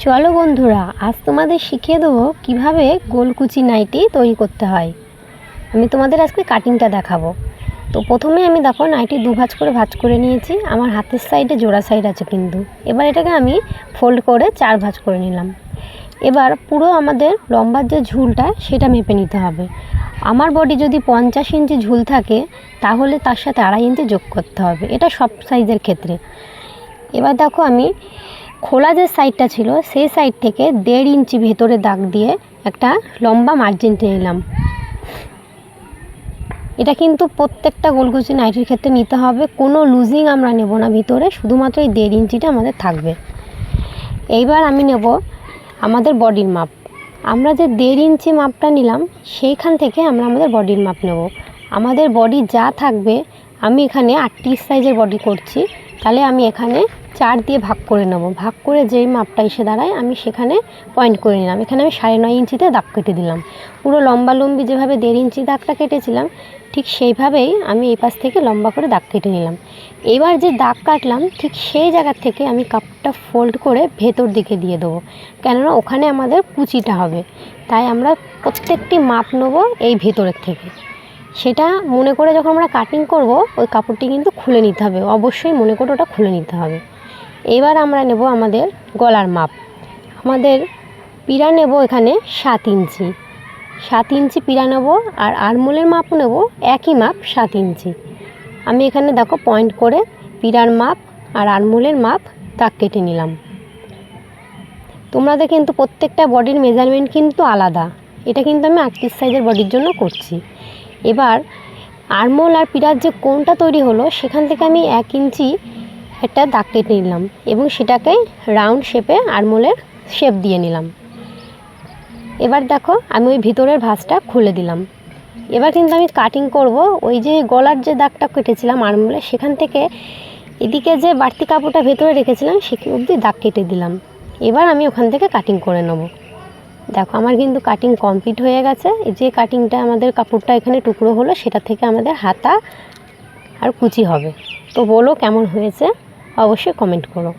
চলো বন্ধুরা, আজ তোমাদের শিখিয়ে দেবো কিভাবে গোলকুচি নাইটি তৈরি করতে হয়। আমি তোমাদের আজকে কাটিংটা দেখাবো। তো প্রথমে আমি দেখো নাইটি ভাঁজ করে নিয়েছি। আমার হাতের সাইডে জোড়া সাইড আছে কিন্তু। এবার এটাকে আমি ফোল্ড করে 4 ভাঁজ করে নিলাম। এবার পুরো আমাদের লম্বার যে ঝুলটা সেটা মেপে নিতে হবে। আমার বডি যদি 50 ইঞ্চি ঝুল থাকে তাহলে তার সাথে 2.5 ইঞ্চি যোগ করতে হবে, এটা সব সাইজের ক্ষেত্রে। এবার দেখো আমি খোলা যে সাইডটা ছিল সেই সাইড থেকে 1.5 ইঞ্চি ভেতরে দাগ দিয়ে একটা লম্বা মার্জিন টেনে নিলাম। এটা কিন্তু প্রত্যেকটা গোলকুচি নাইটির ক্ষেত্রে নিতে হবে, কোনো লুজিং আমরা নেব না ভিতরে, শুধুমাত্র এই 1.5 ইঞ্চিটা আমাদের থাকবে। এইবার আমি নেব আমাদের বডির মাপ। আমরা যে 1.5 ইঞ্চি মাপটা নিলাম সেইখান থেকে আমরা আমাদের বডির মাপ নেব। আমাদের বডি যা থাকবে, আমি এখানে 38 সাইজের বডি করছি, তাহলে আমি এখানে 4 দিয়ে ভাগ করে নেব। ভাগ করে যেই মাপটা এসে দাঁড়ায় আমি সেখানে পয়েন্ট করে নিলাম। এখানে আমি 9.5 ইঞ্চিতে দাগ কেটে দিলাম। পুরো লম্বি যেভাবে 1.5 ইঞ্চি দাগটা কেটেছিলাম ঠিক সেইভাবেই আমি এই পাশ থেকে লম্বা করে দাগ কেটে নিলাম। এবার যে দাগ কাটলাম ঠিক সেই জায়গা থেকে আমি কাপড়টা ফোল্ড করে ভেতর দিকে দিয়ে দেবো, কেননা ওখানে আমাদের কুচিটা হবে। তাই আমরা প্রত্যেকটি মাপ নেব এই ভেতরের থেকে। সেটা মনে করে যখন আমরা কাটিং করব ওই কাপড়টি কিন্তু খুলে নিতে হবে, অবশ্যই মনে করে ওটা খুলে নিতে হবে। এবার আমরা নেব আমাদের গলার মাপ। আমাদের পিরা নেব এখানে 7 ইঞ্চি। 7 ইঞ্চি পিরা নেব, আর আরমোলের মাপও নেব একই মাপ 7 ইঞ্চি। আমি এখানে দেখো পয়েন্ট করে পিরার মাপ আর আরমোলের মাপ দাগ কেটে নিলাম। তোমাদের কিন্তু প্রত্যেকটা বডির মেজারমেন্ট কিন্তু আলাদা। এটা কিন্তু আমি 38 সাইজের বডির জন্য করছি। এবার আরমোল আর পিরার যে কোণটা তৈরি হলো সেখান থেকে আমি 1 ইঞ্চি একটা দাগ কেটে নিলাম এবং সেটাকে রাউন্ড শেপে আরমোলের শেপ দিয়ে নিলাম। এবার দেখো আমি ওই ভিতরের ভাঁজটা খুলে দিলাম। এবার কিন্তু আমি কাটিং করব। ওই যে গলার যে দাগটা কেটেছিলাম আরমোলে, সেখান থেকে এদিকে যে বাড়তি কাপড়টা ভেতরে রেখেছিলাম সেখান অবধি দাগ কেটে দিলাম। এবার আমি ওখান থেকে কাটিং করে নেব। দেখো আমার কিন্তু কাটিং কমপ্লিট হয়ে গেছে। এই যে কাটিংটা আমাদের কাপড়টা এখানে টুকরো হলো সেটা থেকে আমাদের হাতা আর কুচি হবে। তো বলো কেমন হয়েছে, অবশ্যই কমেন্ট করো।